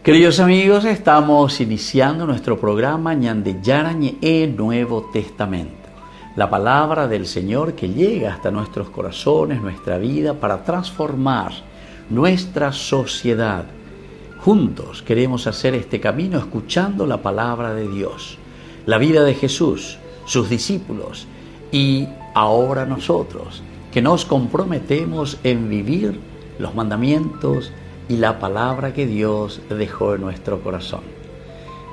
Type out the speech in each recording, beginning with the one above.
Queridos amigos, estamos iniciando nuestro programa Ñande Yarañe Nuevo Testamento. La palabra del Señor que llega hasta nuestros corazones, nuestra vida, para transformar nuestra sociedad. Juntos queremos hacer este camino escuchando la palabra de Dios, la vida de Jesús, sus discípulos y ahora nosotros, que nos comprometemos en vivir los mandamientos y la palabra que Dios dejó en nuestro corazón.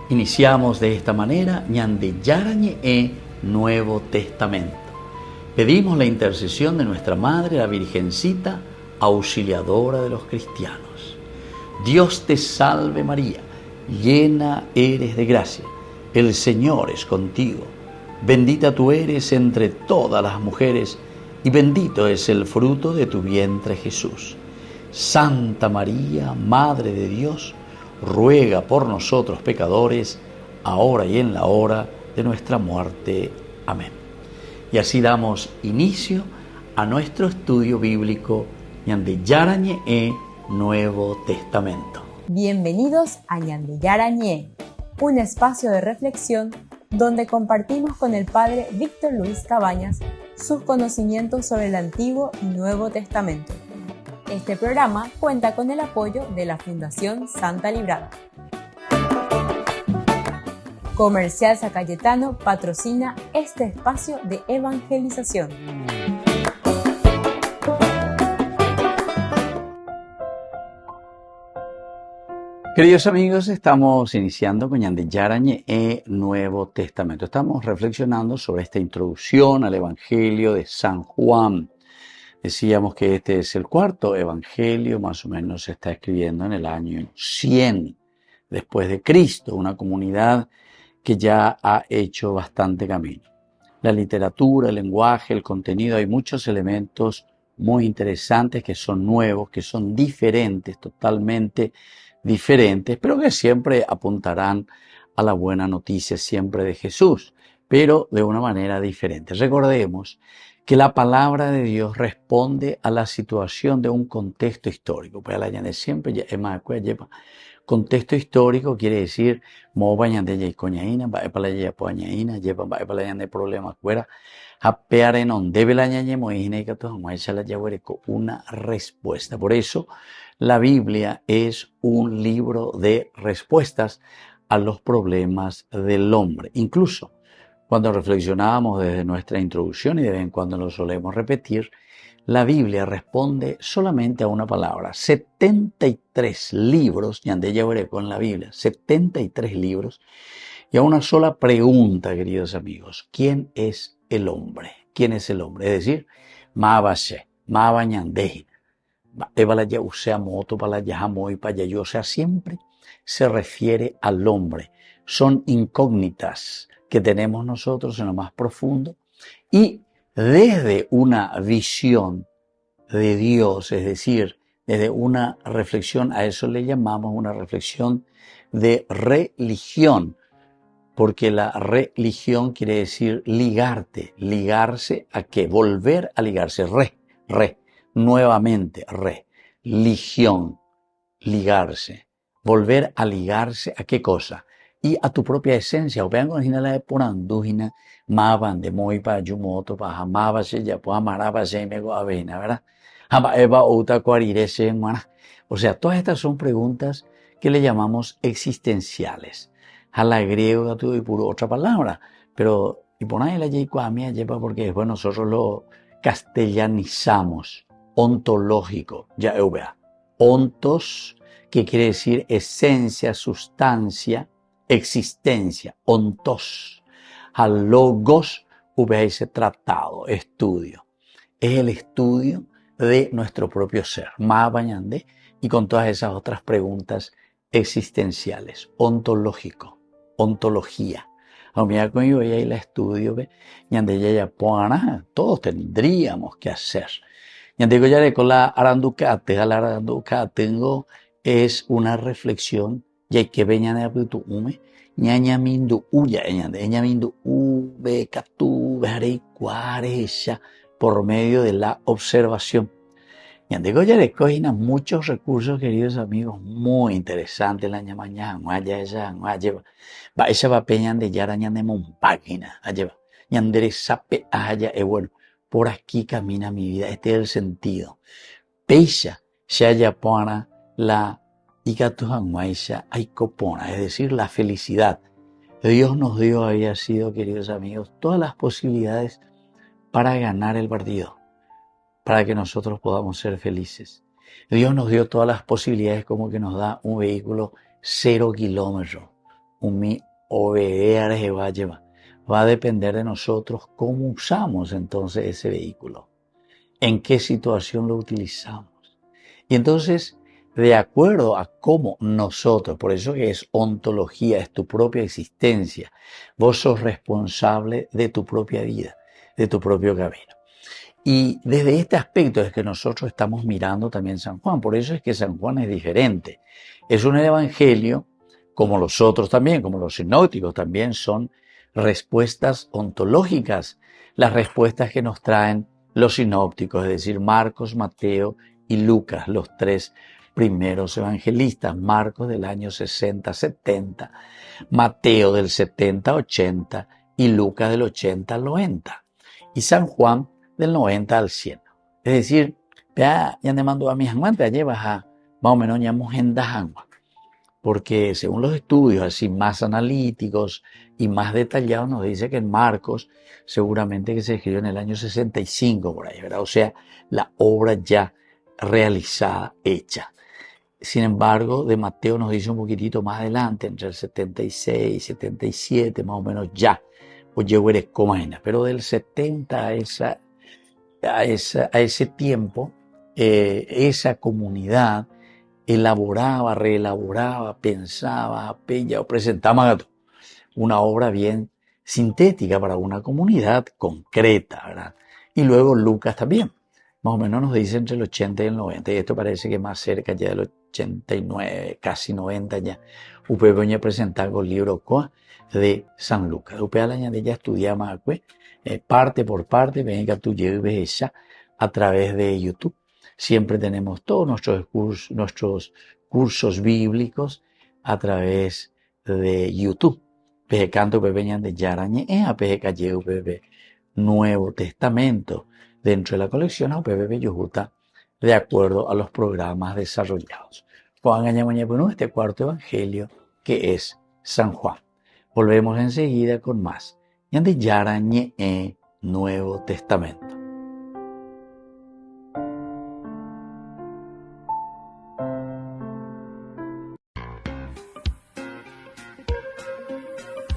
Iniciamos de esta manera Ñande Yarañe Nuevo Testamento. Pedimos la intercesión de nuestra Madre, la Virgencita, auxiliadora de los cristianos. Dios te salve María, llena eres de gracia, el Señor es contigo. Bendita tú eres entre todas las mujeres y bendito es el fruto de tu vientre Jesús. Santa María, Madre de Dios, ruega por nosotros pecadores, ahora y en la hora de nuestra muerte. Amén. Y así damos inicio a nuestro estudio bíblico Ñande Yarañe Nuevo Testamento. Bienvenidos a Ñande Yarañe, un espacio de reflexión donde compartimos con el Padre Víctor Luis Cabañas sus conocimientos sobre el Antiguo y Nuevo Testamento. Este programa cuenta con el apoyo de la Fundación Santa Librada. Comercial San Cayetano patrocina este espacio de evangelización. Queridos amigos, estamos iniciando con Ñande Yarañe Nuevo Testamento. Estamos reflexionando sobre esta introducción al Evangelio de San Juan. Decíamos que este es el cuarto evangelio, más o menos se está escribiendo en el año 100 después de Cristo, una comunidad que ya ha hecho bastante camino. La literatura, el lenguaje, el contenido, hay muchos elementos muy interesantes que son nuevos, que son diferentes, totalmente diferentes, pero que siempre apuntarán a la buena noticia siempre de Jesús, pero de una manera diferente. Recordemos que la palabra de Dios responde a la situación de un contexto histórico. Pues la ñande siempre contexto histórico quiere decir mo bañande ya coñaína, va para la poñaína, lleva va para la ñande problemas fuera, apear en on debe la ñañe moína y que todo una respuesta. Por eso la Biblia es un libro de respuestas a los problemas del hombre. Incluso cuando reflexionábamos desde nuestra introducción, y de vez en cuando lo solemos repetir, la Biblia responde solamente a una palabra. 73 libros, ñande yahuereco en la Biblia, 73 libros, y a una sola pregunta, queridos amigos. ¿Quién es el hombre? ¿Quién es el hombre? Es decir, ma bashe, ma bañandejin, ebalaya usea moto, palaya jamoy, payayo, o sea, siempre se refiere al hombre. Son incógnitas que tenemos nosotros en lo más profundo y desde una visión de Dios, es decir, desde una reflexión, a eso le llamamos una reflexión de religión, porque la religión quiere decir ligarte, ligarse a qué, volver a ligarse, nuevamente, religión, ligarse, volver a ligarse a qué cosa, y a tu propia esencia. O vean con la de porandúgina, maban de muy pa yumoto pa jamaba se ya po amaraba se me go avena, ¿verdad? Eva uta cuarirese mana. O sea, todas estas son preguntas que le llamamos existenciales. A la griega tuve puro otra palabra, pero y por ahí la yecuamia lleva porque después nosotros lo castellanizamos. Ontológico, ya vea. Ontos, que quiere decir esencia, sustancia, existencia, ontos. Al logos, ese tratado, estudio. Es el estudio de nuestro propio ser, más bañande, y con todas esas otras preguntas existenciales. Ontológico, ontología. Mira, con yo ahí la estudio, ñande ya todos tendríamos que hacer. Ñande ya con la aranducate, tengo es una reflexión y hay que veña de aputume ñaña mindu uya ña mindu ube catu veré cuaresha por medio de la observación. Y ande goyarecoina muchos recursos, queridos amigos, muy interesantes la mañana, guaya esa, guaya, va esa va peña de yara ñande página, allá ñandere sape allá, bueno, por aquí camina mi vida, este es el sentido. Peisha, se haya pona la ikatuhanguaisha aikopona, es decir, la felicidad. Dios nos dio, había sido, queridos amigos, todas las posibilidades para ganar el partido, para que nosotros podamos ser felices. Dios nos dio todas las posibilidades, como que nos da un vehículo 0 kilómetros, un va a depender de nosotros cómo usamos entonces ese vehículo, en qué situación lo utilizamos. Y entonces, de acuerdo a cómo nosotros, por eso que es ontología, es tu propia existencia, vos sos responsable de tu propia vida, de tu propio camino. Y desde este aspecto es que nosotros estamos mirando también San Juan. Por eso es que San Juan es diferente. Es un evangelio, como los otros también, como los sinópticos también, son respuestas ontológicas, las respuestas que nos traen los sinópticos, es decir, Marcos, Mateo y Lucas, los tres primeros evangelistas. Marcos del año 60-70, Mateo del 70-80 y Lucas del 80 al 90. Y San Juan del 90 al 100. Es decir, ya me mando a mis amantes, llevas a más o menos llamamos en Dajangua. Porque según los estudios así más analíticos y más detallados nos dice que en Marcos seguramente que se escribió en el año 65 por ahí, ¿verdad? O sea, la obra ya realizada, hecha. Sin embargo, de Mateo nos dice un poquitito más adelante, entre el 76 y 77, más o menos ya, pues llegó el escomaina. Pero del 70 a ese tiempo, esa comunidad elaboraba, reelaboraba, pensaba, o presentaba una obra bien sintética para una comunidad concreta, ¿verdad? Y luego Lucas también, más o menos nos dice entre el 80 y el 90, y esto parece que más cerca ya del 89, casi 90 ya, usted venía a presentar el libro de San Lucas. Usted a la ya estudiamos parte por parte, venga tú lleves esa a través de YouTube. Siempre tenemos todos nuestros cursos bíblicos a través de YouTube. Canto venían de Yarañe, a Peje Nuevo Testamento. Dentro de la colección a UPB Yujuta, de acuerdo a los programas desarrollados. Este cuarto evangelio que es San Juan. Volvemos enseguida con más. De Yarañe, Nuevo Testamento.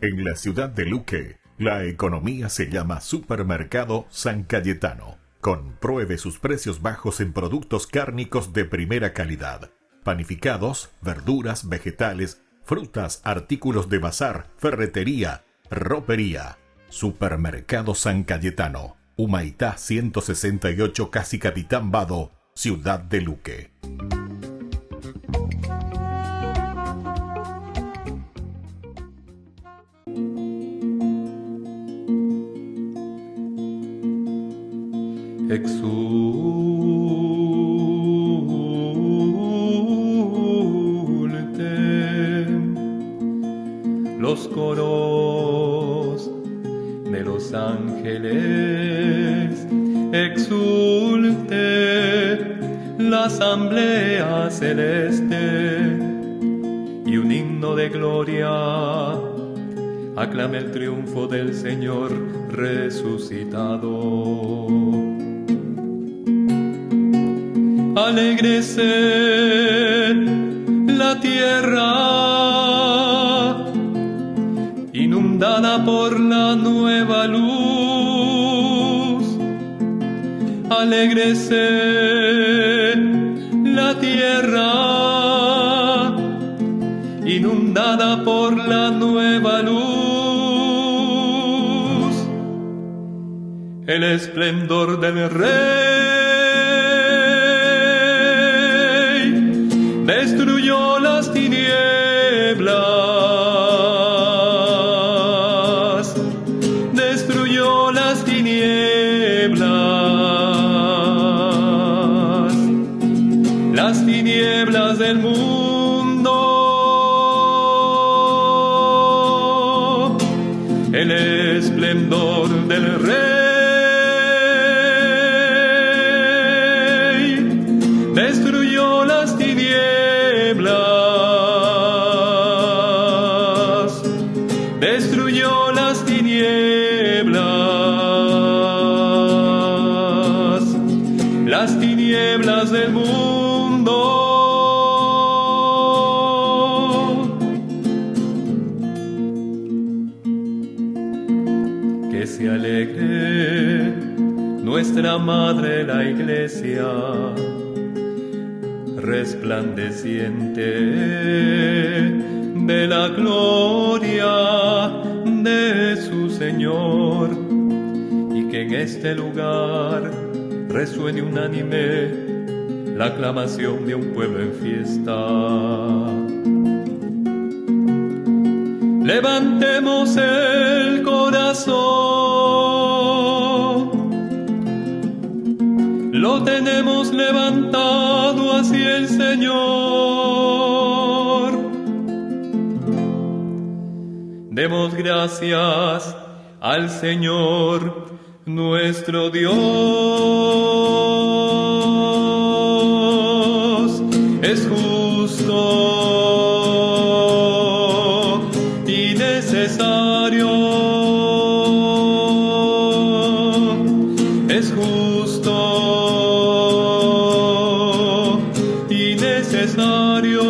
En la ciudad de Luque, la economía se llama Supermercado San Cayetano. Compruebe sus precios bajos en productos cárnicos de primera calidad. Panificados, verduras, vegetales, frutas, artículos de bazar, ferretería, ropería. Supermercado San Cayetano. Humaitá 168, Casi Capitán Vado, ciudad de Luque. Exulte los coros de los ángeles, exulte la asamblea celeste, y un himno de gloria aclame el triunfo del Señor resucitado. Alégrese la tierra, inundada por la nueva luz. Alégrese la tierra, inundada por la nueva luz. El esplendor del Rey destruyó las tinieblas, destruyó las tinieblas. el esplendor del Rey. Destruyó las tinieblas, destruyó las tinieblas del mundo. Que se alegre nuestra Madre la Iglesia, resplandeciente de la gloria de su Señor, y que en este lugar resuene unánime la aclamación de un pueblo en fiesta. Levantemos el corazón, lo tenemos levantado hacia el Señor. Demos gracias al Señor nuestro Dios. Es justo y necesario. Es justo y necesario.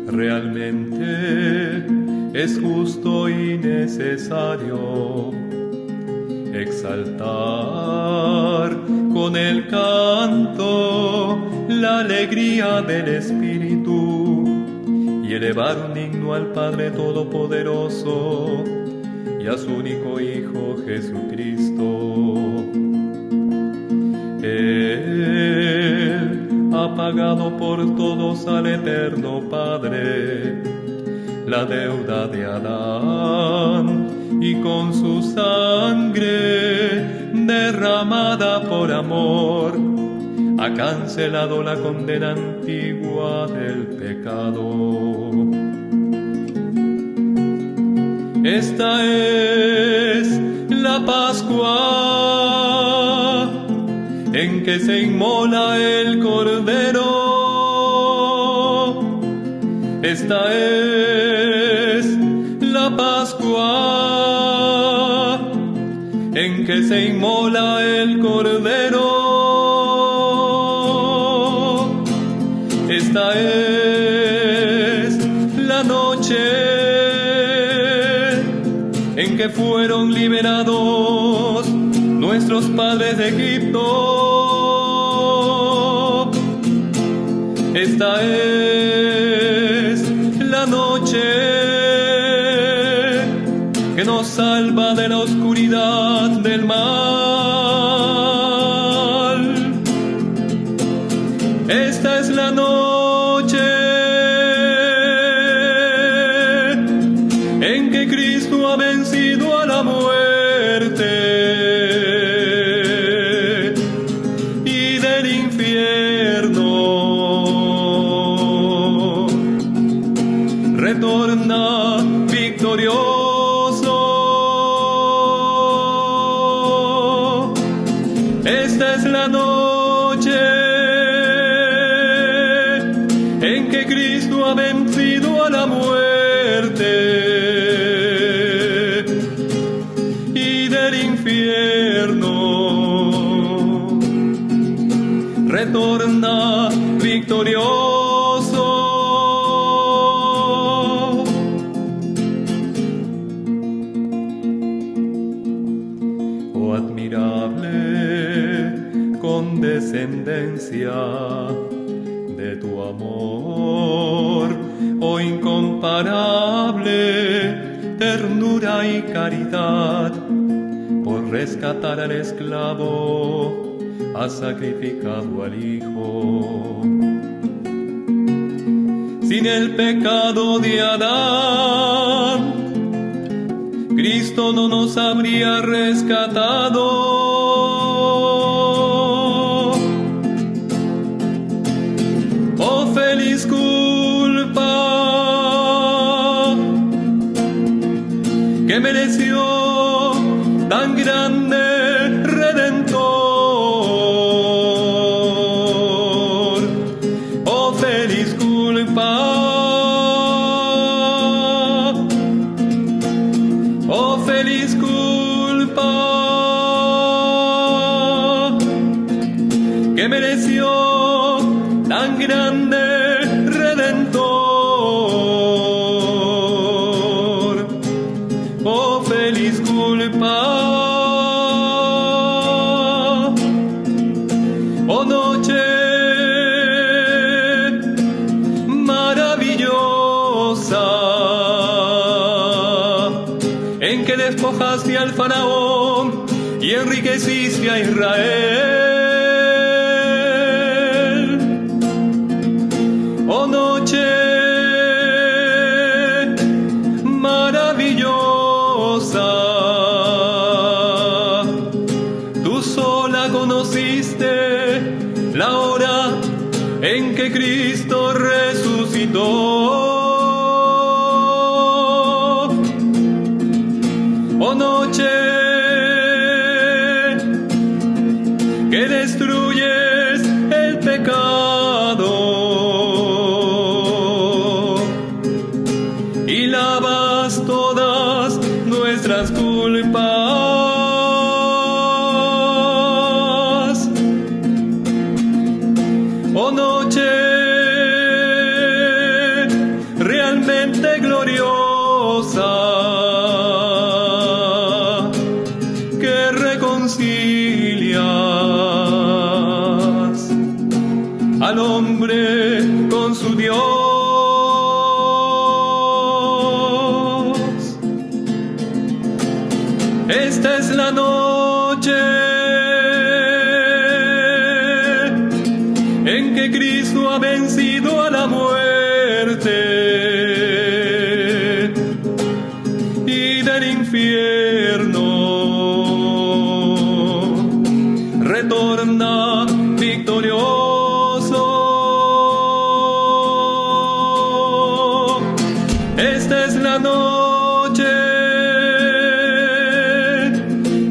Realmente es justo y necesario exaltar con el canto la alegría del Espíritu y elevar un himno al Padre Todopoderoso y a su único Hijo Jesucristo. Él ha pagado por todos al Eterno Padre la deuda de Adán, y con su sangre derramada por amor ha cancelado la condena antigua del pecado. Esta es la Pascua en que se inmola el Cordero. Esta es la Pascua en que se inmola el Cordero. Esta es la noche en que fueron liberados nuestros padres de Egipto. Esta es la noche que nos salva de la oscuridad del mal. Esta es la noche en que Cristo ha vencido a la muerte y del infierno. Retorna victorioso. Esta es la noche en que Cristo ha vencido a la muerte y del infierno. Retorna victorioso. Oh admirable condescendencia de tu amor, oh incomparable ternura y caridad, por rescatar al esclavo has sacrificado al Hijo. Sin el pecado de Adán, Cristo no nos habría rescatado. Oh feliz que mereció tan grande Redentor. Oh, feliz culpa, oh noche maravillosa, en que despojaste al faraón y enriqueciste a Israel. Oh noche maravillosa, tú sola conociste la hora en que Cristo resucitó. Oh noche que destruyes el pecado y lavas todas nuestras culpas. Oh noche realmente gloriosa, que reconcilias al hombre con su Dios. Esta es la noche en que Cristo ha vencido a la muerte y del infierno retorna victorioso. Esta es la noche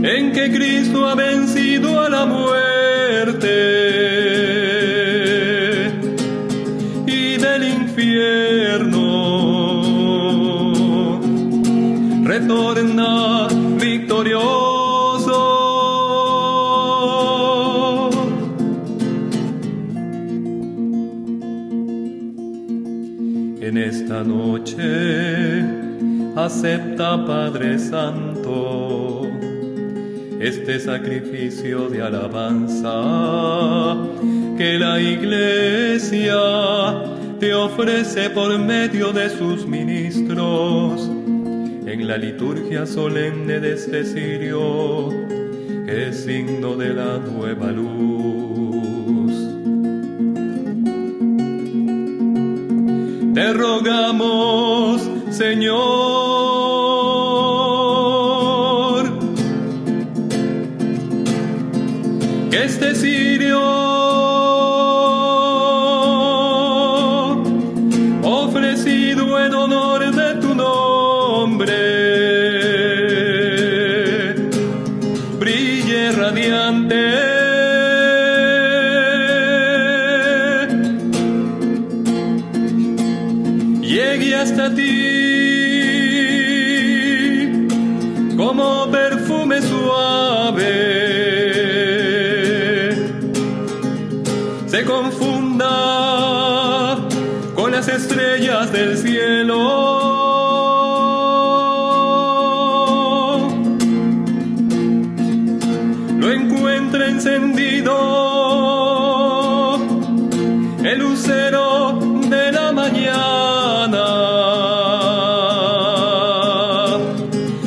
en que Cristo ha vencido a la muerte y del infierno retorna victorioso. En esta noche acepta, Padre Santo, este sacrificio de alabanza que la Iglesia te ofrece por medio de sus ministros en la liturgia solemne de este cirio, que es signo de la nueva luz. Te rogamos, Señor, que este cirio ofrecido en honor de tu nombre brille radiante llegue hasta ti como perfume suave, se confunda con las estrellas del cielo. Lo encuentre encendido el lucero de la mañana,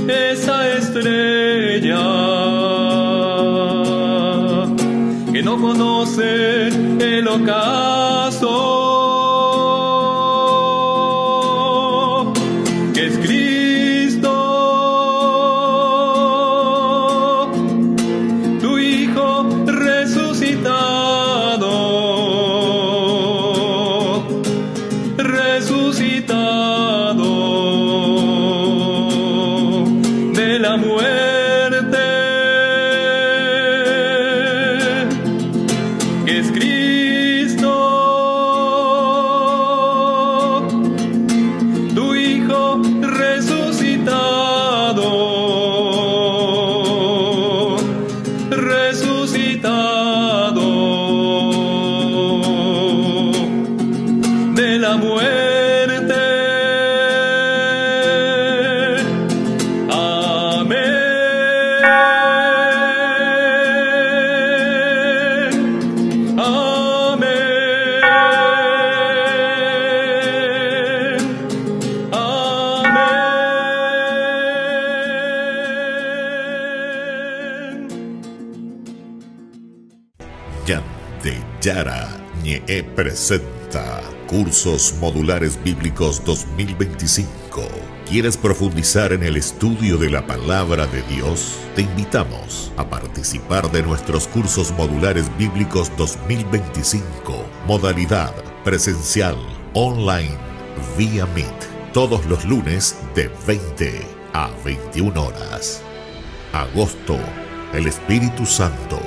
esa estrella que no conoce el ocaso, que es Cristo, tu Hijo resucitado, resucitado de la muerte, que es Cristo, de Yarañe presenta Cursos Modulares Bíblicos 2025. ¿Quieres profundizar en el estudio de la Palabra de Dios? Te invitamos a participar de nuestros Cursos Modulares Bíblicos 2025. Modalidad presencial, online, vía Meet. Todos los lunes de 20 a 21 horas. Agosto, el Espíritu Santo.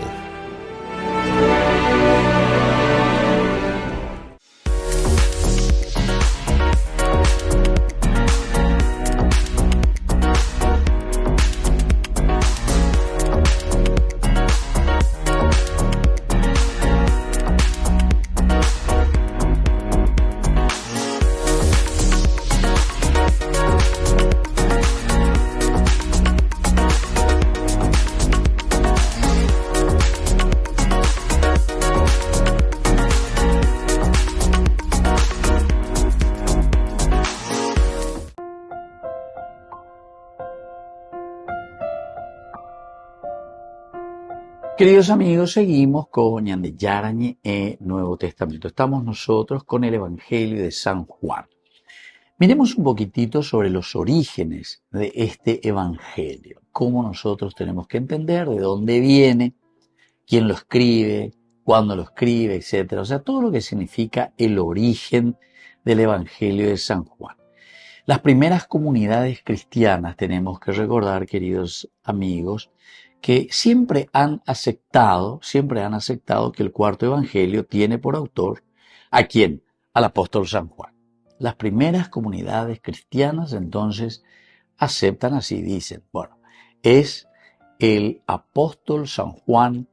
Queridos amigos, seguimos con Ñande Yarañe Nuevo Testamento. Estamos nosotros con el Evangelio de San Juan. Miremos un poquitito sobre los orígenes de este Evangelio, cómo nosotros tenemos que entender de dónde viene, quién lo escribe, cuándo lo escribe, etc. O sea, todo lo que significa el origen del Evangelio de San Juan. Las primeras comunidades cristianas, tenemos que recordar, queridos amigos, que siempre han aceptado que el cuarto evangelio tiene por autor ¿a quién? Al apóstol San Juan. Las primeras comunidades cristianas entonces aceptan así, dicen, bueno, es el apóstol San Juan,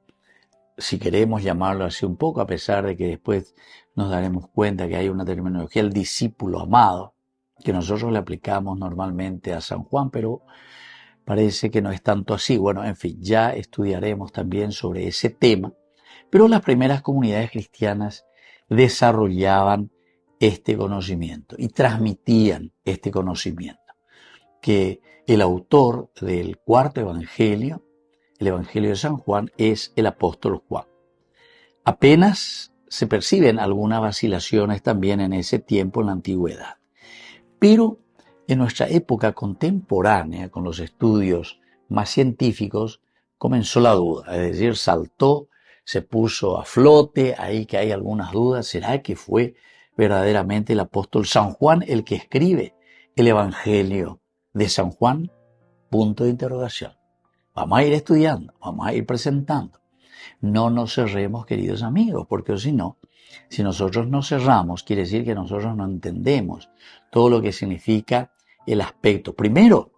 si queremos llamarlo así un poco, a pesar de que después nos daremos cuenta que hay una terminología, el discípulo amado, que nosotros le aplicamos normalmente a San Juan, pero parece que no es tanto así. Bueno, en fin, ya estudiaremos también sobre ese tema. Pero las primeras comunidades cristianas desarrollaban este conocimiento y transmitían este conocimiento. Que el autor del cuarto evangelio, el evangelio de San Juan, es el apóstol Juan. Apenas se perciben algunas vacilaciones también en ese tiempo, en la antigüedad. Pero en nuestra época contemporánea, con los estudios más científicos, comenzó la duda, es decir, saltó, se puso a flote, ahí que hay algunas dudas, ¿será que fue verdaderamente el apóstol San Juan el que escribe el Evangelio de San Juan? Punto de interrogación. Vamos a ir estudiando, vamos a ir presentando. No nos cerremos, queridos amigos, porque si no, si nosotros nos cerramos, quiere decir que nosotros no entendemos todo lo que significa el aspecto, primero,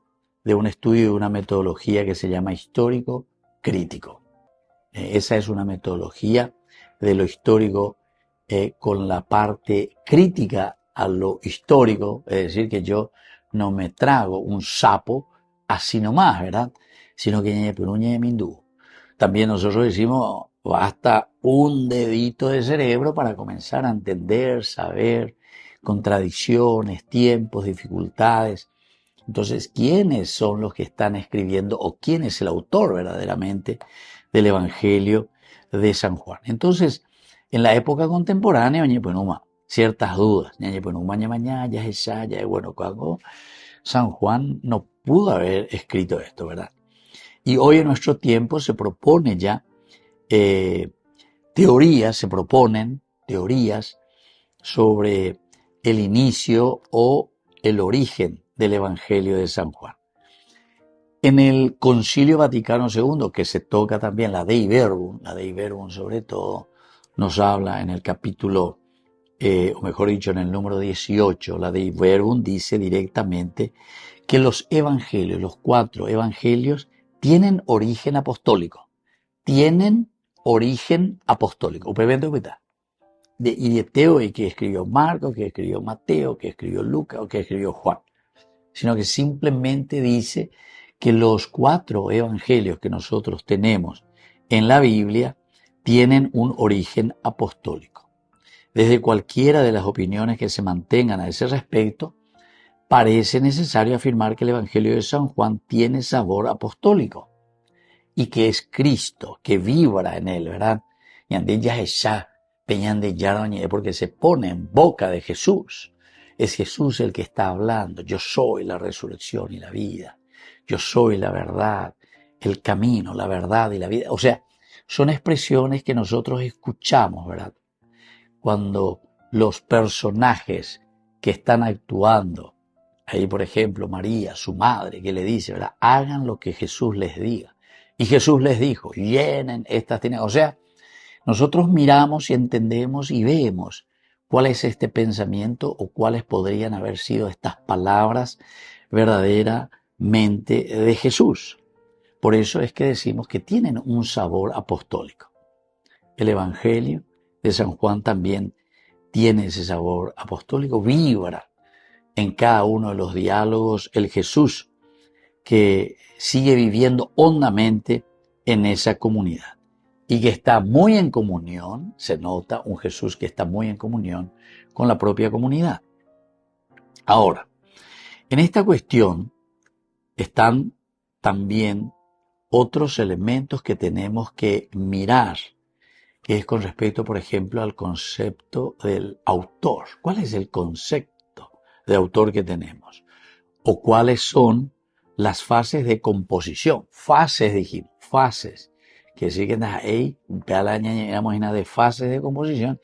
de un estudio de una metodología que se llama histórico crítico. Esa es una metodología de lo histórico con la parte crítica a lo histórico, es decir, que yo no me trago un sapo así nomás, ¿verdad? Sino que ñe peruñe de mindú. También nosotros decimos, basta un dedito de cerebro para comenzar a entender, saber, contradicciones, tiempos, dificultades. Entonces, ¿quiénes son los que están escribiendo o quién es el autor verdaderamente del Evangelio de San Juan? Entonces, en la época contemporánea, ciertas dudas. Bueno, cuando San Juan no pudo haber escrito esto, ¿verdad? Y hoy en nuestro tiempo se propone ya proponen teorías sobre el inicio o el origen del Evangelio de San Juan. En el Concilio Vaticano II, que se toca también la Dei Verbum sobre todo, nos habla en el capítulo, o mejor dicho, en el número 18, la Dei Verbum dice directamente que los evangelios, los 4 evangelios, tienen origen apostólico. Y de Teo, y que escribió Marcos, que escribió Mateo, que escribió Lucas o que escribió Juan. Sino que simplemente dice que los 4 evangelios que nosotros tenemos en la Biblia tienen un origen apostólico. Desde cualquiera de las opiniones que se mantengan a ese respecto, parece necesario afirmar que el Evangelio de San Juan tiene sabor apostólico y que es Cristo, que vibra en él, ¿verdad? ñande ya peñande yarañe, porque se pone en boca de Jesús. Es Jesús el que está hablando. Yo soy la resurrección y la vida. Yo soy la verdad, el camino, la verdad y la vida. O sea, son expresiones que nosotros escuchamos, ¿verdad? Cuando los personajes que están actuando, ahí por ejemplo María, su madre, que le dice, ¿verdad? Hagan lo que Jesús les diga. Y Jesús les dijo, llenen estas tinajas. O sea, nosotros miramos y entendemos y vemos cuál es este pensamiento o cuáles podrían haber sido estas palabras verdaderamente de Jesús. Por eso es que decimos que tienen un sabor apostólico. El Evangelio de San Juan también tiene ese sabor apostólico, vibra en cada uno de los diálogos el Jesús que sigue viviendo hondamente en esa comunidad y que está muy en comunión, se nota un Jesús que está muy en comunión con la propia comunidad. Ahora, en esta cuestión están también otros elementos que tenemos que mirar, que es con respecto, por ejemplo, al concepto del autor. ¿Cuál es el concepto de autor que tenemos? ¿O cuáles son las fases de composición? Fases, dijimos, fases. Que sí que ahí, imagina de fases de composición,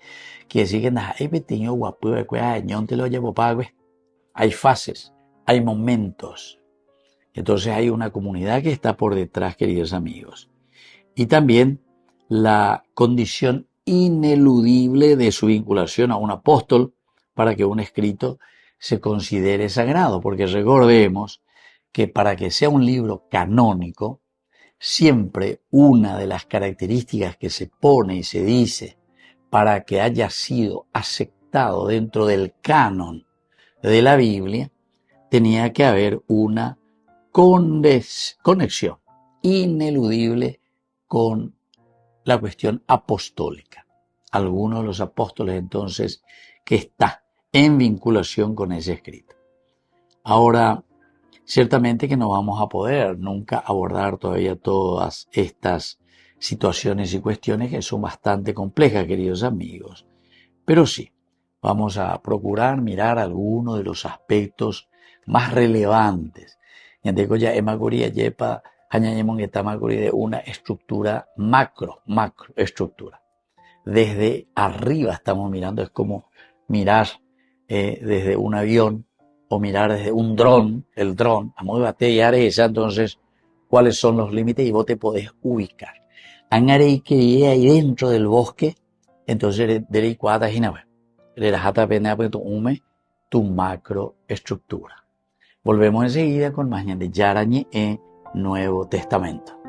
que sí que ahí petiño guapo, te lo llevo pago. Hay fases, hay momentos. Entonces hay una comunidad que está por detrás, queridos amigos. Y también la condición ineludible de su vinculación a un apóstol para que un escrito se considere sagrado. Porque recordemos que para que sea un libro canónico, siempre una de las características que se pone y se dice para que haya sido aceptado dentro del canon de la Biblia, tenía que haber una conexión ineludible con la cuestión apostólica. Algunos de los apóstoles entonces que está en vinculación con ese escrito. Ahora, ciertamente que no vamos a poder nunca abordar todavía todas estas situaciones y cuestiones que son bastante complejas, queridos amigos. Pero sí, vamos a procurar mirar algunos de los aspectos más relevantes. De una estructura macroestructura. Desde arriba estamos mirando, es como mirar desde un avión o mirar desde un dron, el dron, a modo de batear esa, entonces, cuáles son los límites y vos te podés ubicar. Angarei que ahí dentro del bosque, entonces, tu macroestructura. Volvemos enseguida con más de Yarañe en Nuevo Testamento.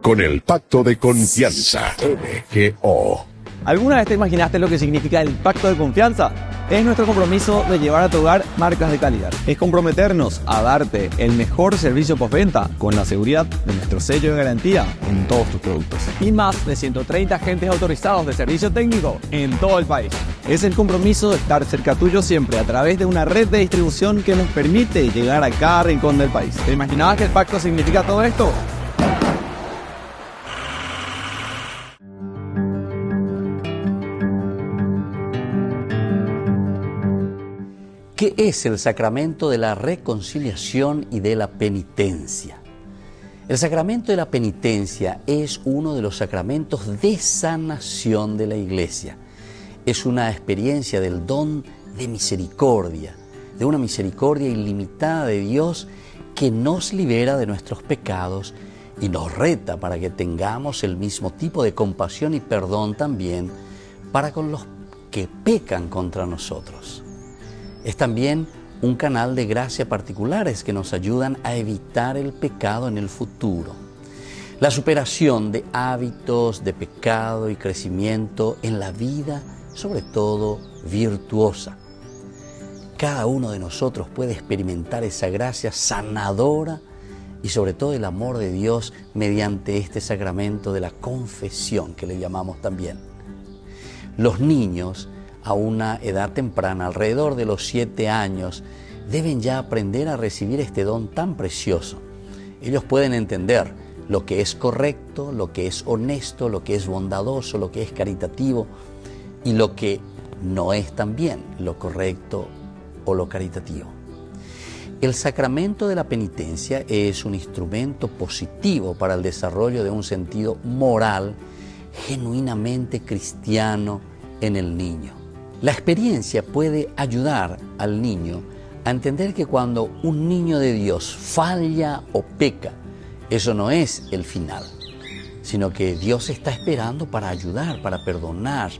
Con el pacto de confianza, MGO. ¿Alguna vez te imaginaste lo que significa el pacto de confianza? Es nuestro compromiso de llevar a tu hogar marcas de calidad. Es comprometernos a darte el mejor servicio postventa con la seguridad de nuestro sello de garantía en todos tus productos. Y más de 130 agentes autorizados de servicio técnico en todo el país. Es el compromiso de estar cerca tuyo siempre a través de una red de distribución que nos permite llegar a cada rincón del país. ¿Te imaginabas que el pacto significa todo esto? ¿Qué es el sacramento de la reconciliación y de la penitencia? El sacramento de la penitencia es uno de los sacramentos de sanación de la Iglesia. Es una experiencia del don de misericordia, de una misericordia ilimitada de Dios que nos libera de nuestros pecados y nos reta para que tengamos el mismo tipo de compasión y perdón también para con los que pecan contra nosotros. Es también un canal de gracia particulares que nos ayudan a evitar el pecado en el futuro. La superación de hábitos de pecado y crecimiento en la vida, sobre todo virtuosa. Cada uno de nosotros puede experimentar esa gracia sanadora y sobre todo el amor de Dios mediante este sacramento de la confesión que le llamamos también. Los niños a una edad temprana, alrededor de los 7 años, deben ya aprender a recibir este don tan precioso. Ellos pueden entender lo que es correcto, lo que es honesto, lo que es bondadoso, lo que es caritativo y lo que no es también lo correcto o lo caritativo. El sacramento de la penitencia es un instrumento positivo para el desarrollo de un sentido moral genuinamente cristiano en el niño. La experiencia puede ayudar al niño a entender que cuando un niño de Dios falla o peca, eso no es el final, sino que Dios está esperando para ayudar, para perdonar,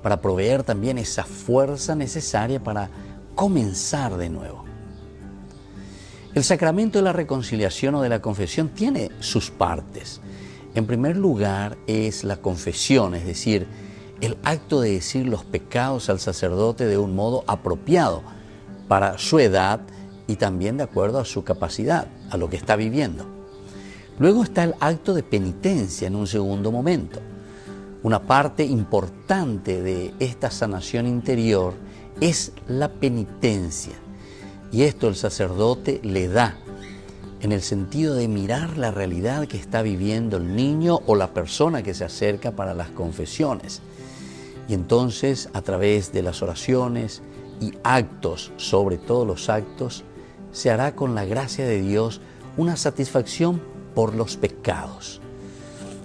para proveer también esa fuerza necesaria para comenzar de nuevo. El sacramento de la reconciliación o de la confesión tiene sus partes. En primer lugar es la confesión, es decir, el acto de decir los pecados al sacerdote de un modo apropiado para su edad y también de acuerdo a su capacidad, a lo que está viviendo. Luego está el acto de penitencia en un segundo momento. Una parte importante de esta sanación interior es la penitencia. Y esto el sacerdote le da en el sentido de mirar la realidad que está viviendo el niño o la persona que se acerca para las confesiones. Y entonces, a través de las oraciones y actos, sobre todo los actos, se hará con la gracia de Dios una satisfacción por los pecados.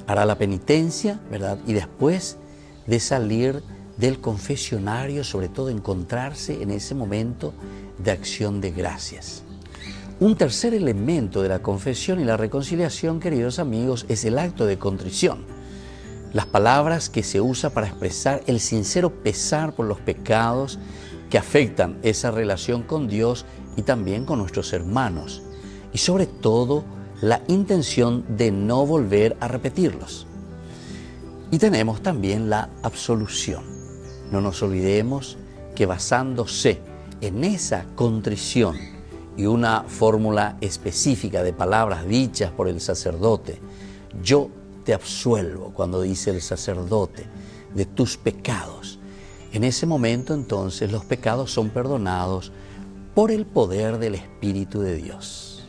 Hará la penitencia, ¿verdad? Y después de salir del confesionario, sobre todo encontrarse en ese momento de acción de gracias. Un tercer elemento de la confesión y la reconciliación, queridos amigos, es el acto de contrición. Las palabras que se usa para expresar el sincero pesar por los pecados que afectan esa relación con Dios y también con nuestros hermanos. Y sobre todo, la intención de no volver a repetirlos. Y tenemos también la absolución. No nos olvidemos que basándose en esa contrición y una fórmula específica de palabras dichas por el sacerdote, yo te absuelvo, cuando dice el sacerdote, de tus pecados. En ese momento entonces los pecados son perdonados por el poder del Espíritu de Dios.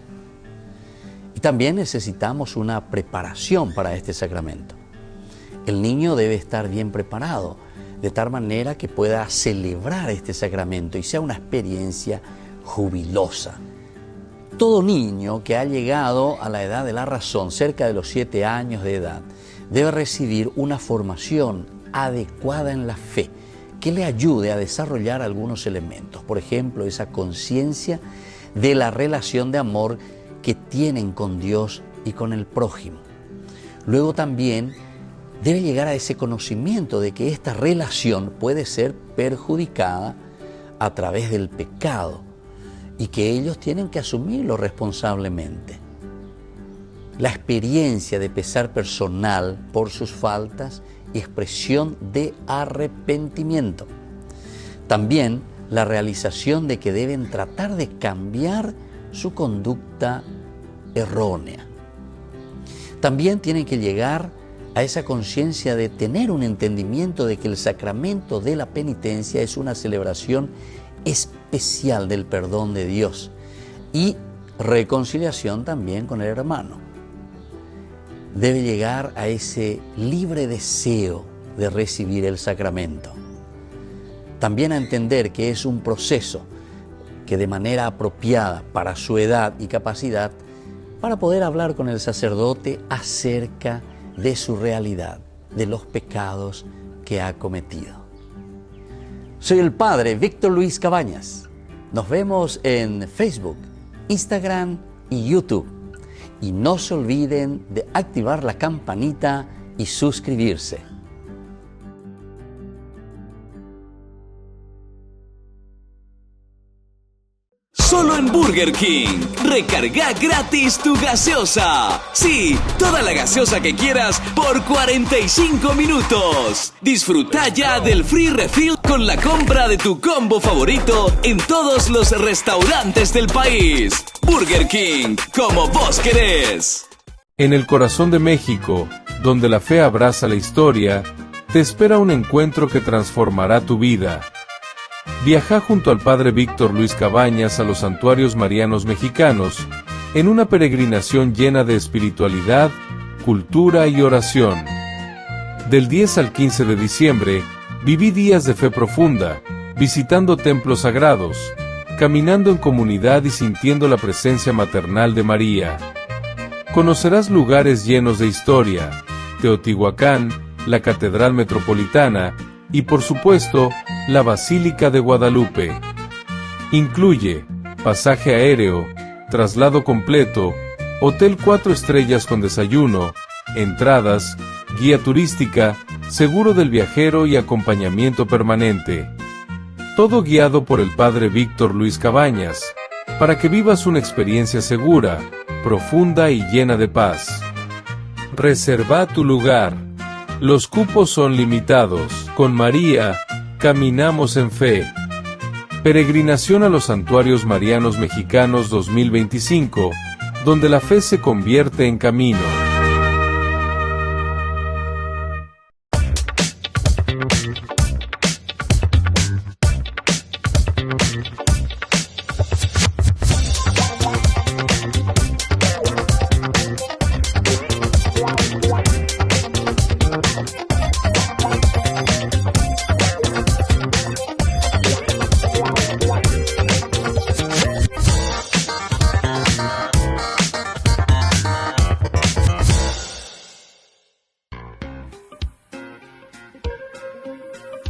Y también necesitamos una preparación para este sacramento. El niño debe estar bien preparado, de tal manera que pueda celebrar este sacramento y sea una experiencia jubilosa. Todo niño que ha llegado a la edad de la razón, cerca de los 7 años de edad, debe recibir una formación adecuada en la fe que le ayude a desarrollar algunos elementos. Por ejemplo, esa conciencia de la relación de amor que tienen con Dios y con el prójimo. Luego también debe llegar a ese conocimiento de que esta relación puede ser perjudicada a través del pecado y que ellos tienen que asumirlo responsablemente. La experiencia de pesar personal por sus faltas y expresión de arrepentimiento. También la realización de que deben tratar de cambiar su conducta errónea. También tienen que llegar a esa conciencia de tener un entendimiento de que el sacramento de la penitencia es una celebración especial del perdón de Dios y reconciliación también con el hermano. Debe llegar a ese libre deseo de recibir el sacramento. También a entender que es un proceso que de manera apropiada para su edad y capacidad, para poder hablar con el sacerdote acerca de su realidad, de los pecados que ha cometido. Soy el Padre Víctor Luis Cabañas. Nos vemos en Facebook, Instagram y YouTube. Y no se olviden de activar la campanita y suscribirse. Solo en Burger King. Recarga gratis tu gaseosa. Sí, toda la gaseosa que quieras por 45 minutos. Disfruta ya del free refill con la compra de tu combo favorito en todos los restaurantes del país. Burger King, como vos querés. En el corazón de México, donde la fe abraza la historia, te espera un encuentro que transformará tu vida. Viaja junto al Padre Víctor Luis Cabañas a los santuarios marianos mexicanos en una peregrinación llena de espiritualidad, cultura y oración. Del 10 al 15 de diciembre, viví días de fe profunda, visitando templos sagrados, caminando en comunidad y sintiendo la presencia maternal de María. Conocerás lugares llenos de historia, Teotihuacán, la Catedral Metropolitana y, por supuesto, la Basílica de Guadalupe. Incluye pasaje aéreo, traslado completo, hotel 4 estrellas con desayuno, entradas, guía turística, seguro del viajero y acompañamiento permanente. Todo guiado por el Padre Víctor Luis Cabañas, para que vivas una experiencia segura, profunda y llena de paz. Reserva tu lugar. Los cupos son limitados. Con María, caminamos en fe. Peregrinación a los Santuarios Marianos Mexicanos 2025, donde la fe se convierte en camino.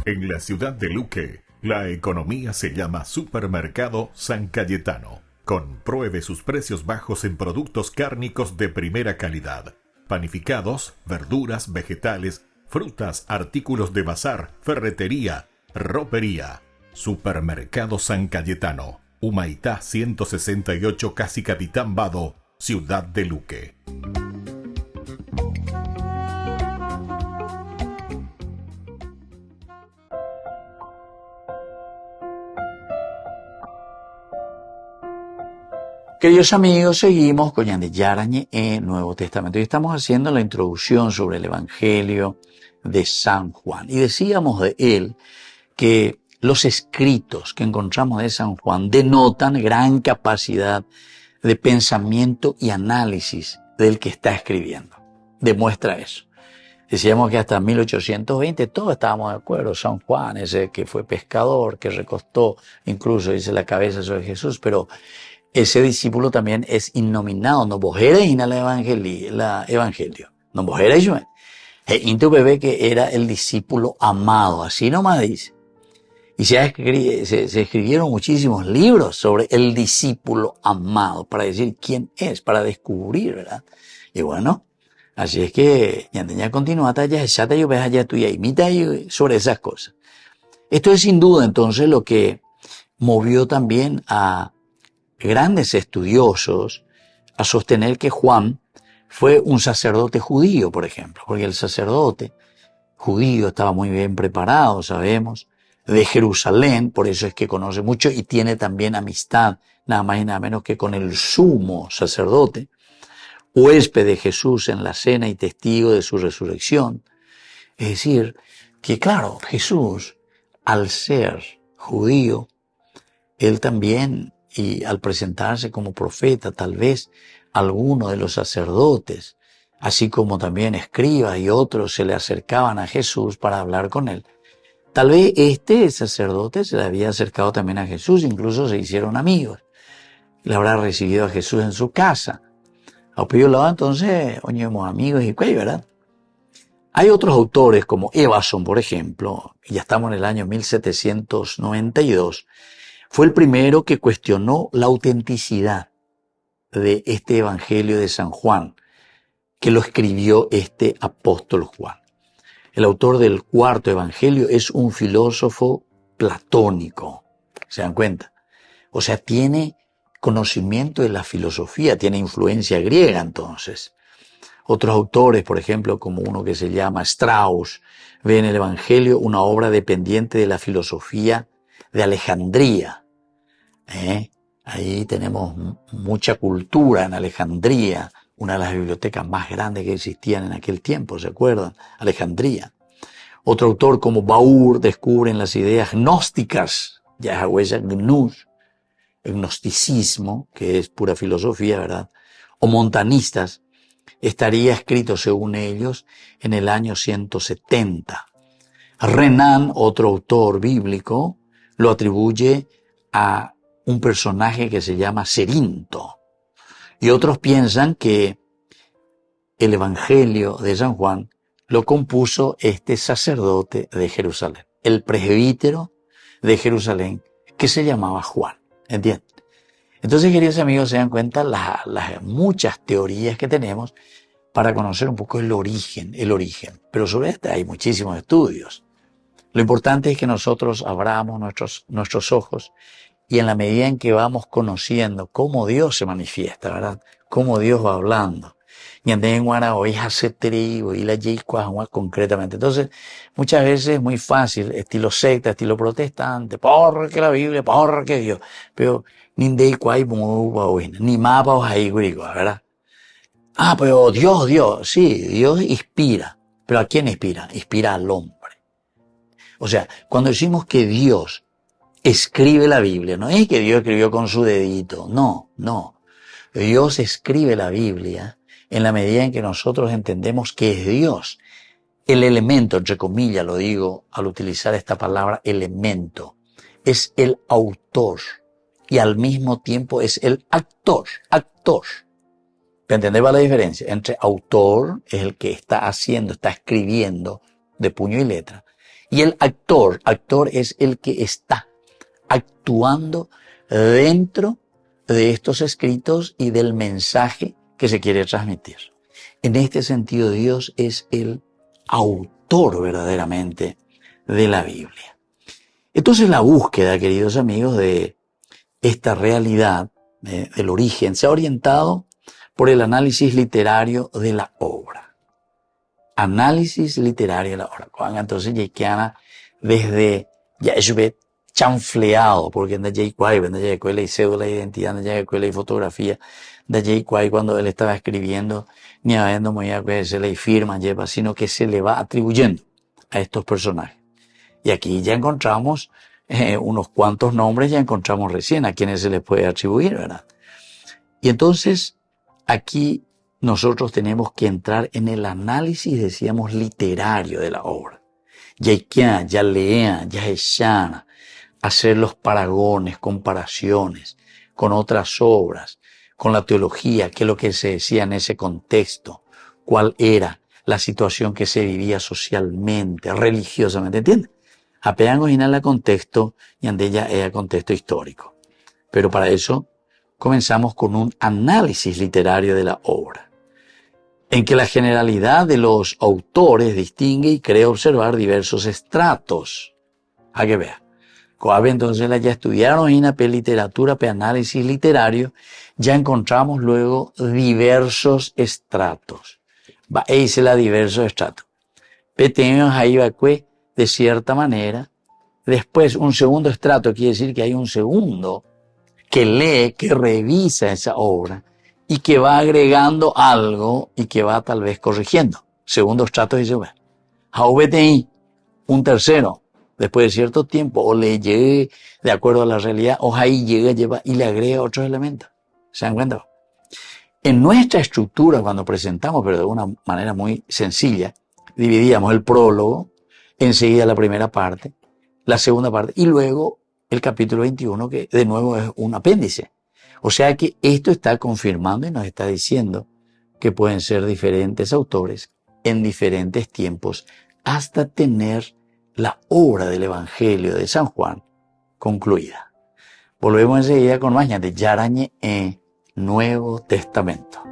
En la ciudad de Luque, la economía se llama Supermercado San Cayetano. Compruebe sus precios bajos en productos cárnicos de primera calidad. Panificados, verduras, vegetales, frutas, artículos de bazar, ferretería, ropería. Supermercado San Cayetano, Humaitá 168, Casi Capitán Vado, ciudad de Luque. Queridos amigos, seguimos con Ñande Yarañe en Nuevo Testamento y estamos haciendo la introducción sobre el Evangelio de San Juan. Y decíamos de él que los escritos que encontramos de San Juan denotan gran capacidad de pensamiento y análisis del que está escribiendo. Demuestra eso. Decíamos que hasta 1820 todos estábamos de acuerdo. San Juan, ese que fue pescador, que recostó, incluso dice la cabeza sobre Jesús, pero ese discípulo también es innominado, no vojera in el evangelio, no vojera y yo. Intu bebé que era el discípulo amado, así nomás dice. Y se escribieron muchísimos libros sobre el discípulo amado, para decir quién es, para descubrir, ¿verdad? Y bueno, así es que ya continúa allá, ya te yo ves allá tuya, imita sobre esas cosas. Esto es sin duda entonces lo que movió también a grandes estudiosos a sostener que Juan fue un sacerdote judío, por ejemplo, porque el sacerdote judío estaba muy bien preparado, sabemos, de Jerusalén, por eso es que conoce mucho y tiene también amistad, nada más y nada menos que con el sumo sacerdote, huésped de Jesús en la cena y testigo de su resurrección. Es decir, que claro, Jesús, al ser judío, él también, y al presentarse como profeta, tal vez alguno de los sacerdotes, así como también escribas y otros se le acercaban a Jesús para hablar con él. Tal vez este sacerdote se le había acercado también a Jesús, incluso se hicieron amigos. Le habrá recibido a Jesús en su casa. A Opio Lado entonces, oñemos amigos y cuey, ¿verdad? Hay otros autores como Evason, por ejemplo, y ya estamos en el año 1792, fue el primero que cuestionó la autenticidad de este Evangelio de San Juan, que lo escribió este apóstol Juan. El autor del cuarto Evangelio es un filósofo platónico, ¿se dan cuenta? O sea, tiene conocimiento de la filosofía, tiene influencia griega entonces. Otros autores, por ejemplo, como uno que se llama Strauss, ven en el Evangelio una obra dependiente de la filosofía de Alejandría. Ahí tenemos mucha cultura en Alejandría, una de las bibliotecas más grandes que existían en aquel tiempo, ¿se acuerdan? Alejandría. Otro autor como Baur descubre en las ideas gnósticas, ya es huella gnus, el gnosticismo, que es pura filosofía, ¿verdad? o montanistas, estaría escrito, según ellos, en el año 170. Renan, otro autor bíblico, lo atribuye a un personaje que se llama Cerinto. Y otros piensan que el Evangelio de San Juan lo compuso este sacerdote de Jerusalén, el presbítero de Jerusalén, que se llamaba Juan. ¿Entienden? Entonces, queridos amigos, se dan cuenta las muchas teorías que tenemos para conocer un poco el origen. Pero sobre este hay muchísimos estudios. Lo importante es que nosotros abramos nuestros ojos y en la medida en que vamos conociendo cómo Dios se manifiesta, ¿verdad? Cómo Dios va hablando. Y en Guara hoy hace trigo y la Yeicuahua concretamente. Entonces, muchas veces es muy fácil, estilo secta, estilo protestante, porque la Biblia, porque Dios. Pero ni mapa o ahí, ¿verdad? Pero Dios, sí, Dios inspira. ¿Pero a quién inspira? Inspira al hombre. O sea, cuando decimos que Dios escribe la Biblia, no es que Dios escribió con su dedito, no. Dios escribe la Biblia en la medida en que nosotros entendemos que es Dios. El elemento, entre comillas, lo digo al utilizar esta palabra elemento, es el autor y al mismo tiempo es el actor. ¿Entendés la diferencia? Entre autor, es el que está escribiendo de puño y letra, y el actor es el que está actuando dentro de estos escritos y del mensaje que se quiere transmitir. En este sentido, Dios es el autor verdaderamente de la Biblia. Entonces, la búsqueda, queridos amigos, de esta realidad, del origen, se ha orientado por el análisis literario de la obra. Análisis literario de la obra. Entonces, ya desde ya es chanfleado, porque en la y cédula de identidad, en la y fotografía, cuando él estaba escribiendo, ni habiendo muy se le firma, sino que se le va atribuyendo a estos personajes. Y aquí ya encontramos unos cuantos nombres, ya encontramos recién a quienes se les puede atribuir, ¿verdad? Y entonces, aquí nosotros tenemos que entrar en el análisis, decíamos, literario de la obra. Ya lea, ya eshana, hacer los paragones, comparaciones con otras obras, con la teología, qué es lo que se decía en ese contexto, cuál era la situación que se vivía socialmente, religiosamente, ¿entiendes? Apean original a contexto y andella es contexto histórico. Pero para eso comenzamos con un análisis literario de la obra, en que la generalidad de los autores distingue y cree observar diversos estratos. A que vea. Entonces ya estudiaron en la literatura, análisis literario, ya encontramos luego diversos estratos. Dice la diversos estratos. Tenemos ahí de cierta manera. Después un segundo estrato quiere decir que hay un segundo que lee, que revisa esa obra y que va agregando algo y que va tal vez corrigiendo. Segundo estrato dice, un tercero, después de cierto tiempo, o le llegue de acuerdo a la realidad, o ahí lleva y le agrega otros elementos. ¿Se dan cuenta? En nuestra estructura, cuando presentamos, pero de una manera muy sencilla, dividíamos el prólogo, enseguida la primera parte, la segunda parte, y luego el capítulo 21, que de nuevo es un apéndice. O sea que esto está confirmando y nos está diciendo que pueden ser diferentes autores en diferentes tiempos hasta tener la obra del Evangelio de San Juan concluida. Volvemos enseguida con más de Yarañe en Nuevo Testamento.